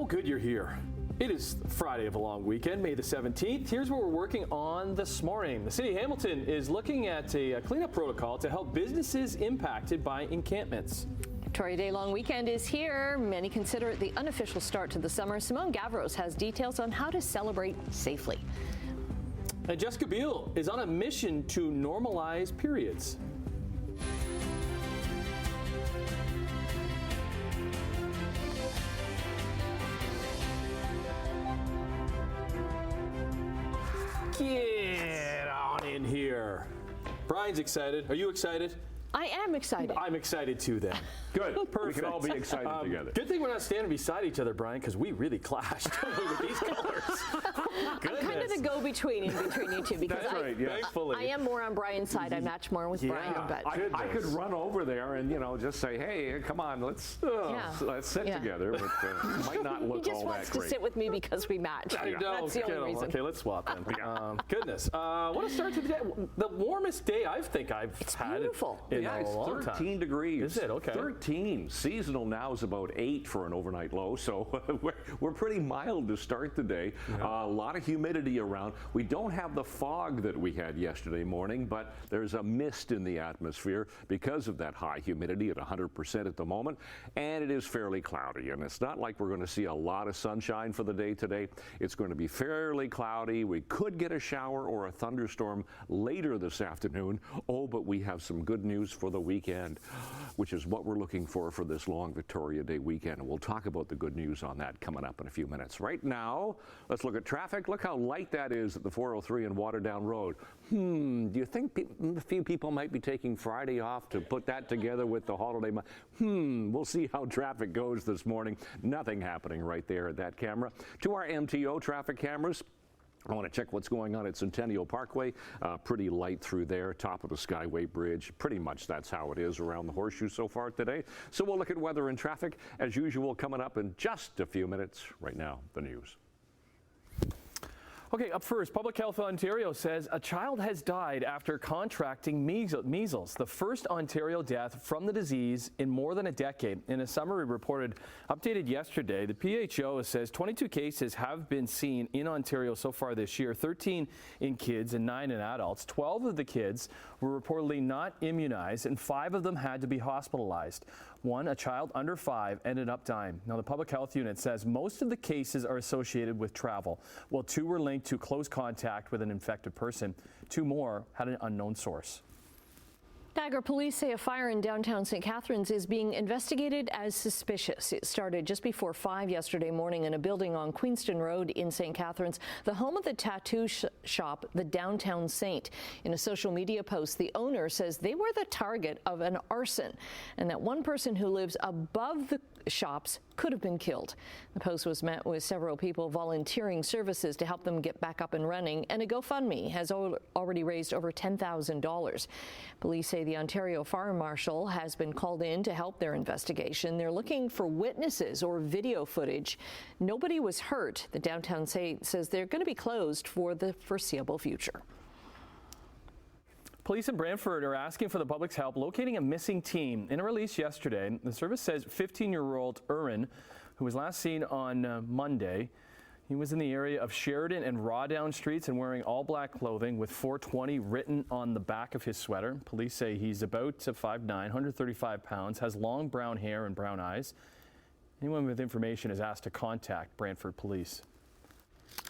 So good you're here. It is Friday of a long weekend, May the 17th. Here's what we're working on this morning. The city of Hamilton is looking at a cleanup protocol to help businesses impacted by encampments. Victoria Day long weekend is here. Many consider it the unofficial start to the summer. Simone Gavros has details on how to celebrate safely. And Jessica Biel is on a mission to normalize periods. Get on in here. Brian's excited. Are you excited? I am excited. I'm excited too then. Good. Perfect. We can all be excited together. Good thing we're not standing beside each other, Brian, because we really clashed with these colors. I'm kind of the go-between in between you two because That's right, yeah. Thankfully. I am more on Brian's side. I match more with Brian. But I could run over there and, just say, hey, come on, let's sit together, but it might not look he just all wants that to great. sit with me because we match. I know. That's the only reason. Okay, let's swap then. Goodness. What a start to the day. The warmest day I've had beautiful. in Yeah, a it's long 13 time. degrees. Is it? Okay. 13. Seasonal now is about 8 for an overnight low, so we're pretty mild to start the day. A lot of humidity around. We don't have the fog that we had yesterday morning, but there's a mist in the atmosphere because of that high humidity at 100% at the moment, and it is fairly cloudy. And it's not like we're going to see a lot of sunshine for the day today. It's going to be fairly cloudy. We could get a shower or a thunderstorm later this afternoon. Oh, but we have some good news for the weekend, which is what we're looking for this long Victoria Day weekend. And we'll talk about the good news on that coming up in a few minutes. Right now, let's look at traffic. Look how light that is at the 403 and Waterdown Road. Do you think a few people might be taking Friday off to put that together with the holiday? We'll see how traffic goes this morning. Nothing happening right there at that camera. To our MTO traffic cameras. I want to check what's going on at Centennial Parkway. Pretty light through there, top of the Skyway Bridge. Pretty much that's how it is around the Horseshoe so far today. So we'll look at weather and traffic as usual coming up in just a few minutes. Right now, the news. Okay, up first, Public Health Ontario says a child has died after contracting measles, the first Ontario death from the disease in more than a decade. In a summary reported updated yesterday, the PHO says 22 cases have been seen in Ontario so far this year, 13 in kids and 9 in adults. 12 of the kids were reportedly not immunized, and 5 of them had to be hospitalized. One, a child under 5, ended up dying. Now, the Public Health Unit says most of the cases are associated with travel, while 2 were linked to close contact with an infected person. 2 more had an unknown source. Niagara police say a fire in downtown St. Catharines is being investigated as suspicious. It started just before 5 yesterday morning in a building on Queenston Road in St. Catharines, the home of the tattoo shop, the Downtown Saint. In a social media post, the owner says they were the target of an arson and that one person who lives above the shops could have been killed. The post was met with several people volunteering services to help them get back up and running, and a GoFundMe has already raised over $10,000. Police say the Ontario Fire Marshal has been called in to help their investigation. They're looking for witnesses or video footage. Nobody was hurt. The Downtown Saint says they're going to be closed for the foreseeable future. Police in Brantford are asking for the public's help locating a missing teen. In a release yesterday, the service says 15-year-old Urin, who was last seen on Monday, he was in the area of Sheridan and Rawdown Streets and wearing all black clothing with 420 written on the back of his sweater. Police say he's about 5'9", 135 pounds, has long brown hair and brown eyes. Anyone with information is asked to contact Brantford Police.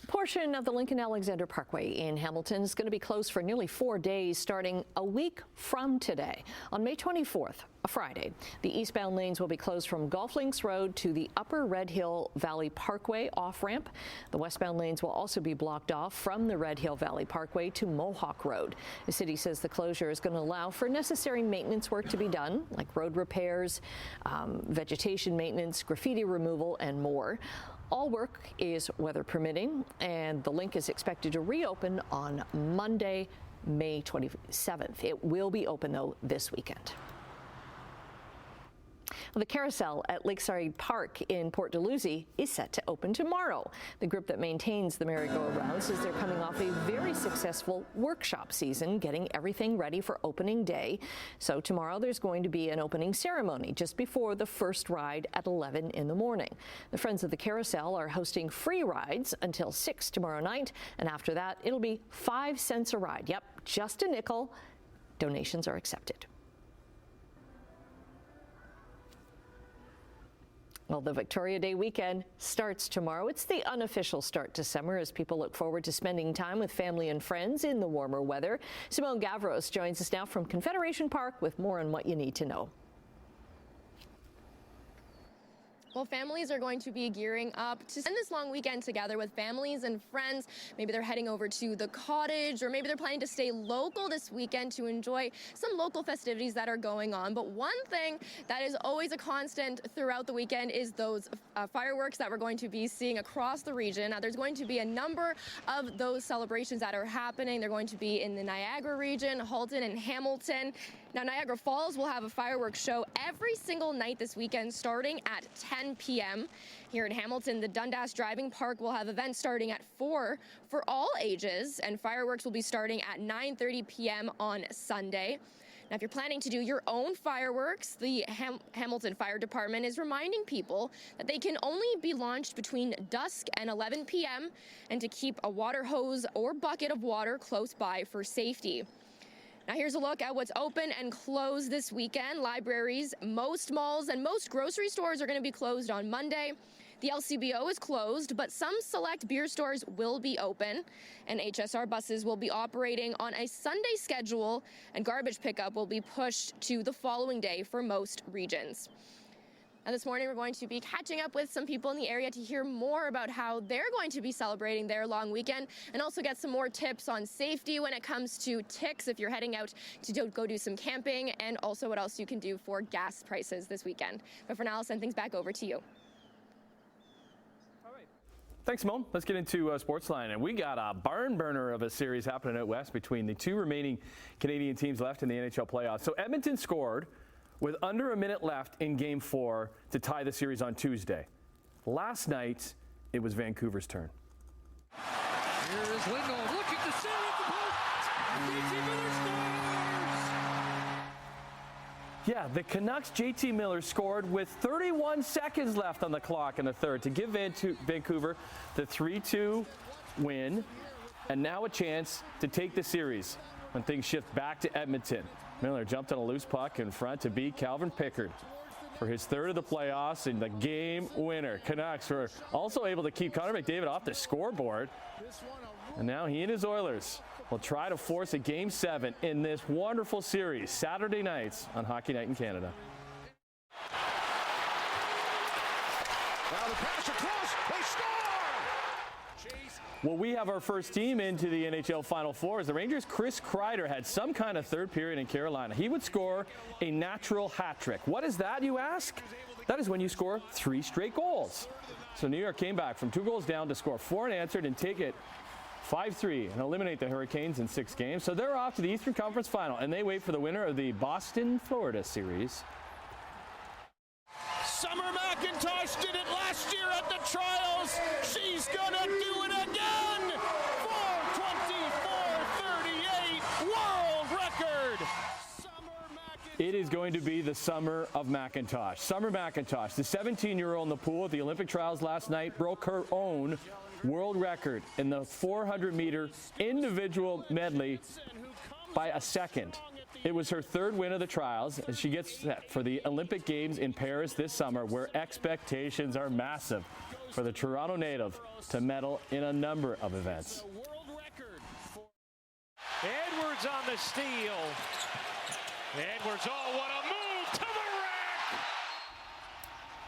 A portion of the Lincoln Alexander Parkway in Hamilton is going to be closed for nearly 4 days starting a week from today. On May 24th, a Friday, the eastbound lanes will be closed from Golf Links Road to the Upper Red Hill Valley Parkway off-ramp. The westbound lanes will also be blocked off from the Red Hill Valley Parkway to Mohawk Road. The city says the closure is going to allow for necessary maintenance work to be done, like road repairs, vegetation maintenance, graffiti removal, and more. All work is weather permitting, and the link is expected to reopen on Monday, May 27th. It will be open, though, this weekend. Well, the carousel at Lakeside Park in Port Dalhousie is set to open tomorrow. The group that maintains the merry-go-round says they're coming off a very successful workshop season, getting everything ready for opening day. So tomorrow there's going to be an opening ceremony just before the first ride at 11 in the morning. The Friends of the Carousel are hosting free rides until 6 tomorrow night, and after that it'll be 5 cents a ride. Yep, just a nickel. Donations are accepted. Well, the Victoria Day weekend starts tomorrow. It's the unofficial start to summer as people look forward to spending time with family and friends in the warmer weather. Simone Gavros joins us now from Confederation Park with more on what you need to know. Well, families are going to be gearing up to spend this long weekend together with families and friends. Maybe they're heading over to the cottage, or maybe they're planning to stay local this weekend to enjoy some local festivities that are going on. But one thing that is always a constant throughout the weekend is those fireworks that we're going to be seeing across the region. Now, there's going to be a number of those celebrations that are happening. They're going to be in the Niagara region, Halton and Hamilton. Now, Niagara Falls will have a fireworks show every single night this weekend starting at 10 p.m. Here in Hamilton, the Dundas Driving Park will have events starting at 4 for all ages, and fireworks will be starting at 9:30 p.m. on Sunday. Now, if you're planning to do your own fireworks, the Hamilton Fire Department is reminding people that they can only be launched between dusk and 11 p.m. and to keep a water hose or bucket of water close by for safety. Now, here's a look at what's open and closed this weekend. Libraries, most malls, and most grocery stores are going to be closed on Monday. The LCBO is closed, but some select beer stores will be open, and HSR buses will be operating on a Sunday schedule, and garbage pickup will be pushed to the following day for most regions. And this morning, we're going to be catching up with some people in the area to hear more about how they're going to be celebrating their long weekend, and also get some more tips on safety when it comes to ticks if you're heading out to go do some camping, and also what else you can do for gas prices this weekend. But for now, I'll send things back over to you. Thanks, Simone. Let's get into Sportsline. And we got a barn burner of a series happening out west between the two remaining Canadian teams left in the NHL playoffs. So Edmonton scored with under a minute left in Game 4 to tie the series on Tuesday. Last night, it was Vancouver's turn. Here is Lindholm looking to save at the post. JT Miller scores! Yeah, the Canucks' JT Miller scored with 31 seconds left on the clock in the third to give Vancouver the 3-2 win, and now a chance to take the series when things shift back to Edmonton. Miller jumped on a loose puck in front to beat Calvin Pickard for his third of the playoffs and the game winner. Canucks were also able to keep Connor McDavid off the scoreboard. And now he and his Oilers will try to force a Game 7 in this wonderful series Saturday nights on Hockey Night in Canada. Now the pass across, they score! Well, we have our first team into the NHL Final Four as the Rangers' Chris Kreider had some kind of third period in Carolina. He would score a natural hat trick. What is that, you ask? That is when you score 3 straight goals. So New York came back from 2 goals down to score 4 unanswered and take it 5-3 and eliminate the Hurricanes in 6 games. So they're off to the Eastern Conference Final, and they wait for the winner of the Boston-Florida series. Summer McIntosh did it last year at the trials. She's gonna do it again. 4:24:38 world record. It is going to be the summer of McIntosh. Summer McIntosh, the 17-year-old in the pool at the Olympic trials last night, broke her own world record in the 400-meter individual medley by a second. It was her 3rd win of the trials, and she gets set for the Olympic Games in Paris this summer, where expectations are massive for the Toronto native to medal in a number of events. Edwards on the steal. Edwards, oh, what a move to the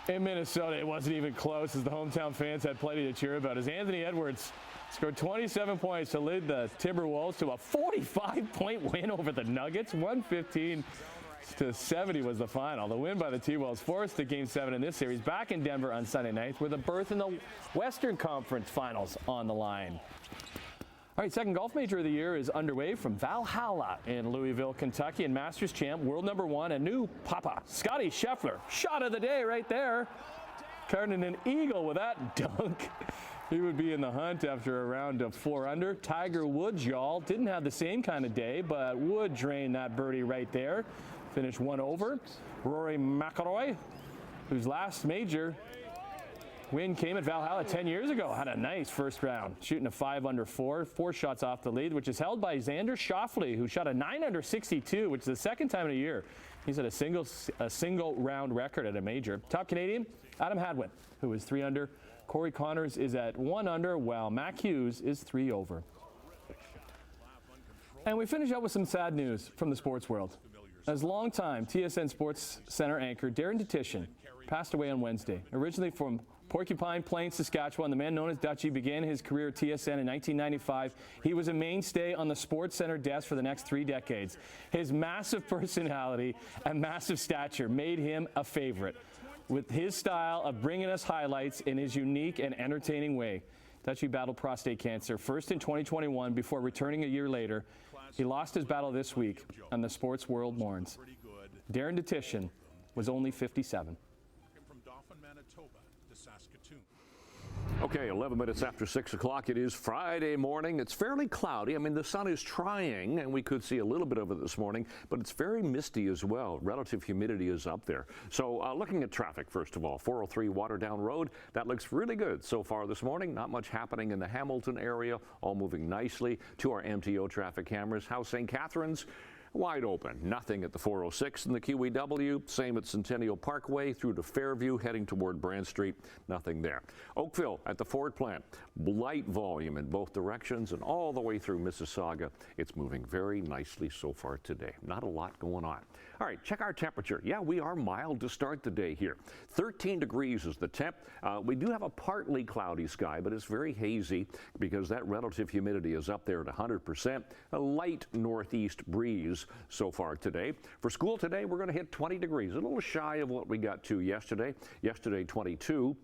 rack! In Minnesota, it wasn't even close as the hometown fans had plenty to cheer about as Anthony Edwards scored 27 points to lead the Timberwolves to a 45-point win over the Nuggets. 115-70 was the final. The win by the T-Wolves forced the Game 7 in this series back in Denver on Sunday night with a berth in the Western Conference Finals on the line. All right, second golf major of the year is underway from Valhalla in Louisville, Kentucky, and Masters champ, world number 1, and new papa, Scotty Scheffler. Shot of the day right there. Carrying an eagle with that dunk. He would be in the hunt after a round of 4 under. Tiger Woods, y'all, didn't have the same kind of day, but would drain that birdie right there. Finished 1 over. Rory McIlroy, whose last major win came at Valhalla 10 years ago, had a nice first round, shooting a 5 under 4 shots off the lead, which is held by Xander Schauffele, who shot a 9 under 62, which is the second time in a year he's at a single round record at a major. Top Canadian, Adam Hadwin, who is 3 under. Corey Connors is at 1 under, while Mac Hughes is 3 over. And we finish up with some sad news from the sports world. As longtime TSN Sports Center anchor Darren Detition passed away on Wednesday. Originally from Porcupine Plain, Saskatchewan, the man known as Dutchie began his career at TSN in 1995. He was a mainstay on the Sports Center desk for the next 3 decades. His massive personality and massive stature made him a favorite, with his style of bringing us highlights in his unique and entertaining way. Dutchie battled prostate cancer first in 2021 before returning a year later. He lost his battle this week, and the sports world mourns. Darren Detition was only 57. Okay, 11 minutes after 6 o'clock. It is Friday morning. It's fairly cloudy. I mean, the sun is trying, and we could see a little bit of it this morning, but it's very misty as well. Relative humidity is up there. So looking at traffic, first of all, 403 Waterdown Road, that looks really good so far this morning. Not much happening in the Hamilton area, all moving nicely. To our MTO traffic cameras, House St. Catharines, wide open. Nothing at the 406 and the QEW. Same at Centennial Parkway through to Fairview, heading toward Brand Street. Nothing there. Oakville at the Ford plant. Light volume in both directions and all the way through Mississauga. It's moving very nicely so far today. Not a lot going on. All right, check our temperature. Yeah, we are mild to start the day here. 13 degrees is the temp. We do have a partly cloudy sky, but it's very hazy because that relative humidity is up there at 100%. A light northeast breeze so far today. For school today, we're going to hit 20 degrees, a little shy of what we got to yesterday. Yesterday, 22.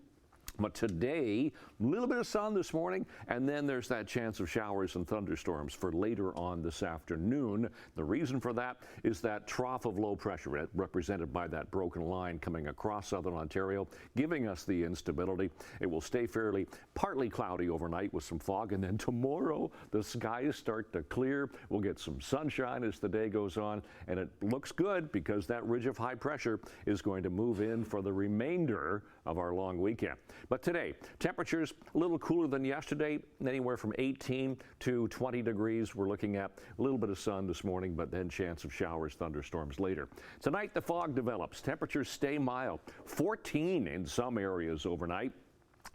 But today, a little bit of sun this morning, and then there's that chance of showers and thunderstorms for later on this afternoon. The reason for that is that trough of low pressure represented by that broken line coming across southern Ontario, giving us the instability. It will stay fairly partly cloudy overnight with some fog, and then tomorrow the skies start to clear. We'll get some sunshine as the day goes on, and it looks good because that ridge of high pressure is going to move in for the remainder of our long weekend. But today, temperatures a little cooler than yesterday, anywhere from 18 to 20 degrees. We're looking at a little bit of sun this morning, but then chance of showers, thunderstorms later. Tonight, the fog develops. Temperatures stay mild. 14 in some areas overnight.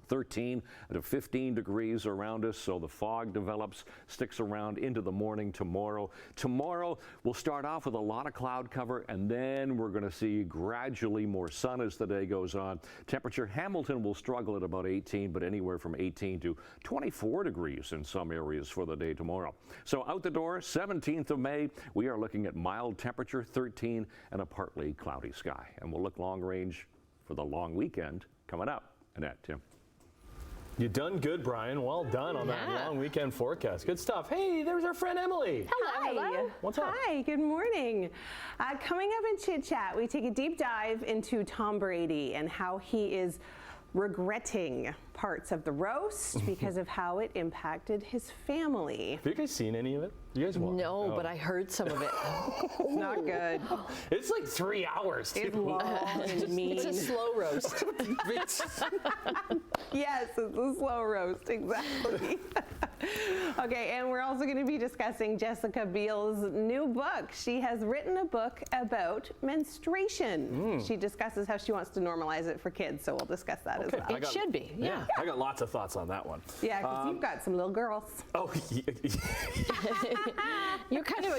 13 to 15 degrees around us, so the fog develops, sticks around into the morning tomorrow. Tomorrow, we'll start off with a lot of cloud cover, and then we're going to see gradually more sun as the day goes on. Temperature, Hamilton will struggle at about 18, but anywhere from 18 to 24 degrees in some areas for the day tomorrow. So out the door, 17th of May, we are looking at mild temperature, 13, and a partly cloudy sky. And we'll look long range for the long weekend coming up. Annette, Tim. You done good, Brian. Well done on that long weekend forecast. Good stuff. Hey, there's our friend Emily. Hello. What's up? Hi, good morning. Coming up in Chit Chat, we take a deep dive into Tom Brady and how he is regretting parts of the roast because of how it impacted his family. Have you guys seen any of it? You guys watched? No, but I heard some of it. It's not good. It's like 3 hours. It's long and mean. It's a slow roast. Yes, it's a slow roast, exactly. Okay, and we're also going to be discussing Jessica Biel's new book. She has written a book about menstruation. She discusses how she wants to normalize it for kids, so we'll discuss that as well. It should be, yeah. I got lots of thoughts on that one. Yeah, because you've got some little girls. Oh,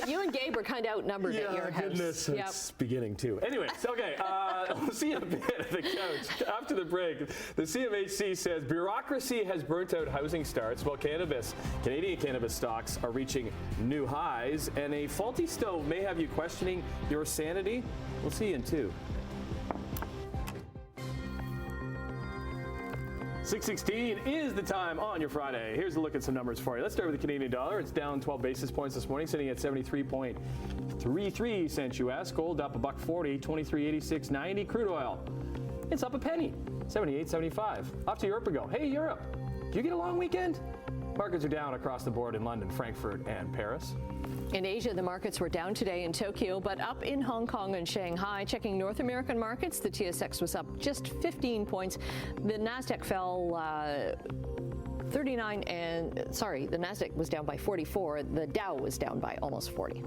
You and Gabe are kind of outnumbered at your house. Goodness, it's beginning to. Anyways, okay, we'll see in a bit at the couch. After the break, the CMHC says bureaucracy has burnt out housing starts while Canadian cannabis stocks are reaching new highs, and a faulty stove may have you questioning your sanity. We'll see you in 2. 6:16 is the time on your Friday. Here's a look at some numbers for you. Let's start with the Canadian dollar. It's down 12 basis points this morning, sitting at 73.33 cents U.S. Gold up $1.40, 23.86.90. Crude oil, it's up a penny, 78.75. Off to Europe we go. Hey, Europe, did you get a long weekend? Markets are down across the board in London, Frankfurt, and Paris. In Asia, the markets were down today in Tokyo, but up in Hong Kong and Shanghai. Checking North American markets, the TSX was up just 15 points. The Nasdaq fell the Nasdaq was down by 44. The Dow was down by almost 40.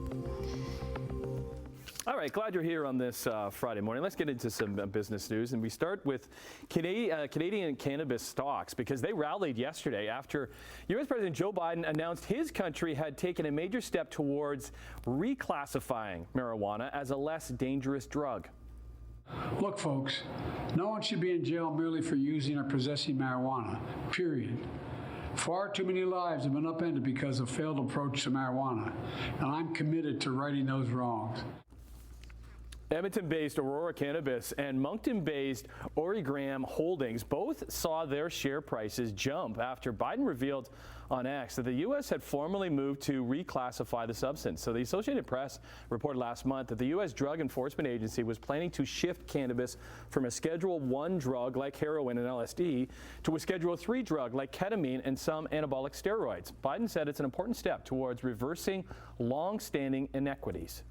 All right, glad you're here on this Friday morning. Let's get into some business news, and we start with Canadian cannabis stocks because they rallied yesterday after U.S. President Joe Biden announced his country had taken a major step towards reclassifying marijuana as a less dangerous drug. Look, folks, no one should be in jail merely for using or possessing marijuana, period. Far too many lives have been upended because of failed approach to marijuana, and I'm committed to righting those wrongs. Edmonton-based Aurora Cannabis and Moncton-based Origram Holdings both saw their share prices jump after Biden revealed on X that the U.S. had formally moved to reclassify the substance. So the Associated Press reported last month that the U.S. Drug Enforcement Agency was planning to shift cannabis from a Schedule I drug like heroin and LSD to a Schedule III drug like ketamine and some anabolic steroids. Biden said it's an important step towards reversing long-standing inequities.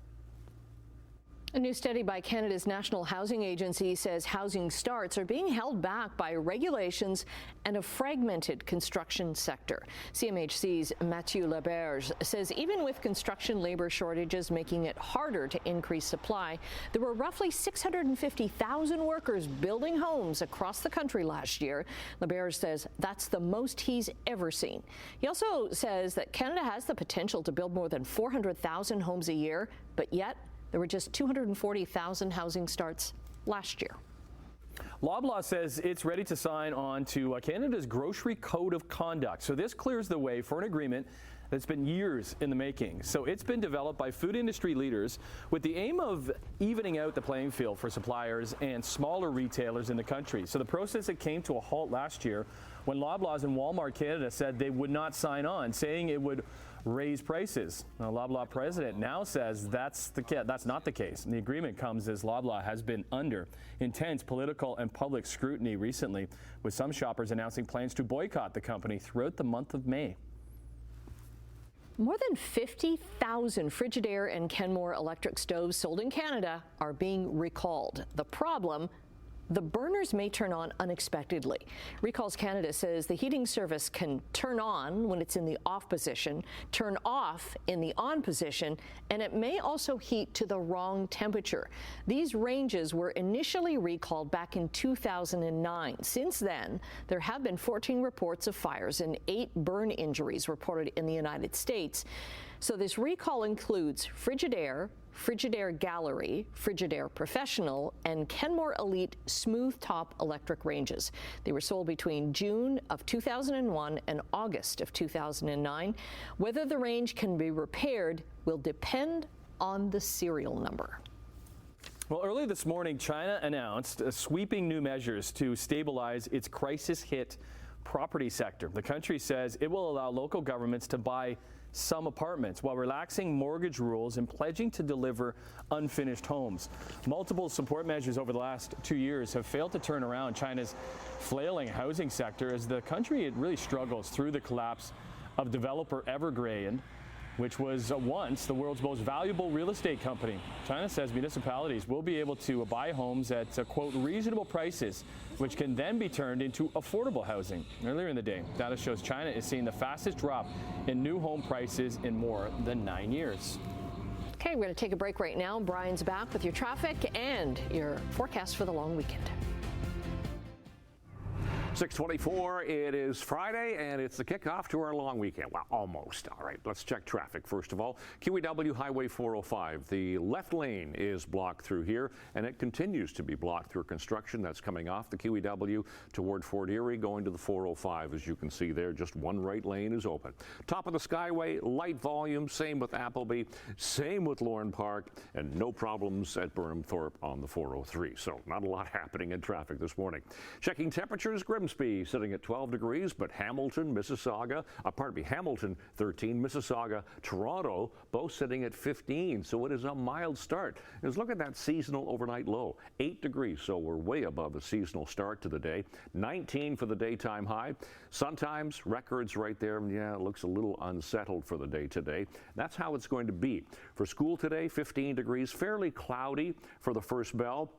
A new study by Canada's National Housing Agency says housing starts are being held back by regulations and a fragmented construction sector. CMHC's Mathieu Laberge says even with construction labor shortages making it harder to increase supply, there were roughly 650,000 workers building homes across the country last year. Laberge says that's the most he's ever seen. He also says that Canada has the potential to build more than 400,000 homes a year, but yet there were just 240,000 housing starts last year. Loblaw says it's ready to sign on to Canada's Grocery Code of Conduct. So this clears the way for an agreement that's been years in the making. So it's been developed by food industry leaders with the aim of evening out the playing field for suppliers and smaller retailers in the country. So the process that came to a halt last year when Loblaws and Walmart Canada said they would not sign on, saying it would raise prices. Now, Loblaw president now says that's not the case. And the agreement comes as Loblaw has been under intense political and public scrutiny recently, with some shoppers announcing plans to boycott the company throughout the month of May. More than 50,000 Frigidaire and Kenmore electric stoves sold in Canada are being recalled. The problem, the burners may turn on unexpectedly. Recalls Canada says the heating service can turn on when it's in the off position, turn off in the on position, and it may also heat to the wrong temperature. These ranges were initially recalled back in 2009. Since then, there have been 14 reports of fires and 8 burn injuries reported in the United States. So this recall includes Frigidaire, Frigidaire Gallery, Frigidaire Professional, and Kenmore Elite Smooth Top electric ranges. They were sold between June of 2001 and August of 2009. Whether the range can be repaired will depend on the serial number. Well, early this morning, China announced sweeping new measures to stabilize its crisis-hit property sector. The country says it will allow local governments to buy some apartments while relaxing mortgage rules and pledging to deliver unfinished homes. Multiple support measures over the last 2 years have failed to turn around China's flailing housing sector as the country really struggles through the collapse of developer Evergrande, which was once the world's most valuable real estate company. China says municipalities will be able to buy homes at, quote, reasonable prices, which can then be turned into affordable housing. Earlier in the day, data shows China is seeing the fastest drop in new home prices in more than 9 years. Okay, we're going to take a break right now. Brian's back with your traffic and your forecast for the long weekend. 6:24, it is Friday, and it's the kickoff to our long weekend. Well, almost. All right, let's check traffic first of all. QEW Highway 405, the left lane is blocked through here, and it continues to be blocked through construction that's coming off the QEW toward Fort Erie, going to the 405. As you can see there, just one right lane is open. Top of the Skyway, light volume, same with Appleby, same with Lorne Park, and no problems at Burnham Thorpe on the 403. So not a lot happening in traffic this morning. Checking temperatures, Grimsby Grimsby sitting at 12 degrees, but Hamilton, Hamilton 13, Mississauga, Toronto, both sitting at 15. So it is a mild start. Let's look at that seasonal overnight low, 8 degrees. So we're way above a seasonal start to the day. 19 for the daytime high. Sun times, records right there. Yeah, it looks a little unsettled for the day today. That's how it's going to be. For school today, 15 degrees, fairly cloudy for the first bell.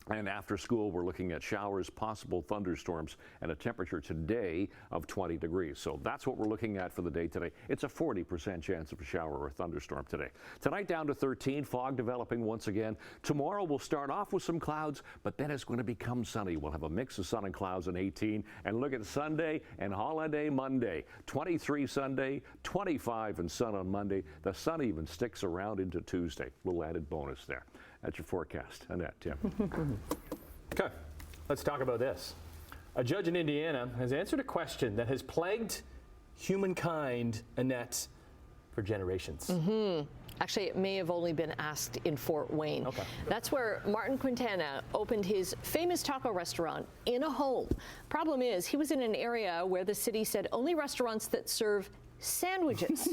And after school, we're looking at showers, possible thunderstorms, and a temperature today of 20 degrees. So that's what we're looking at for the day today. It's a 40% chance of a shower or thunderstorm today. Tonight down to 13, fog developing once again. Tomorrow we'll start off with some clouds, but then it's going to become sunny. We'll have a mix of sun and clouds on 18. And look at Sunday and holiday Monday. 23 Sunday, 25 and sun on Monday. The sun even sticks around into Tuesday. Little added bonus there. That's your forecast. Annette, Tim. Okay, let's talk about this. A judge in Indiana has answered a question that has plagued humankind, Annette, for generations. Actually, it may have only been asked in Fort Wayne. Okay. That's where Martin Quintana opened his famous taco restaurant in a home. Problem is, he was in an area where the city said only restaurants that serve sandwiches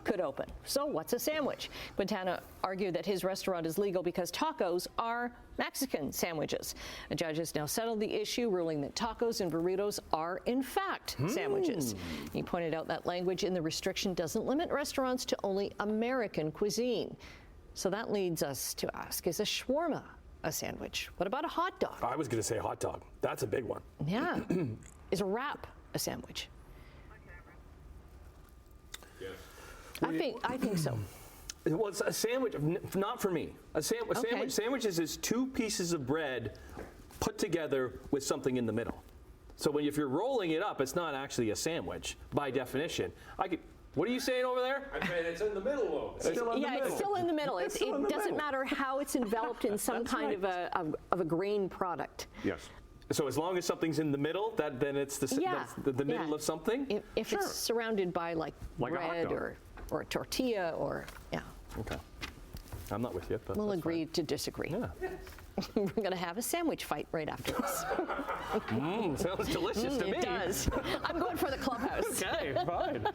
could open. So what's a sandwich? Quintana argued that his restaurant is legal because tacos are Mexican sandwiches. A judge has now settled the issue, ruling that tacos and burritos are in fact sandwiches. He pointed out that language in the restriction doesn't limit restaurants to only American cuisine. So that leads us to ask, is a shawarma a sandwich? What about a hot dog? I was going to say hot dog. That's a big one. Yeah. Is a wrap a sandwich? I think so. Well, it's a sandwich, not for me. Sandwiches is two pieces of bread put together with something in the middle. So if you're rolling it up, it's not actually a sandwich by definition. What are you saying over there? I'm saying it's in the middle, though. It's still in the middle. It doesn't matter how it's enveloped in some kind of a grain product. Yes. So as long as something's in the middle, then it's the middle of something? If it's surrounded by like bread or a tortilla or, yeah. Okay. I'm not with you, but we'll agree to disagree. Yeah. We're going to have a sandwich fight right after this. Sounds delicious to me. It does. I'm going for the clubhouse. Okay, fine.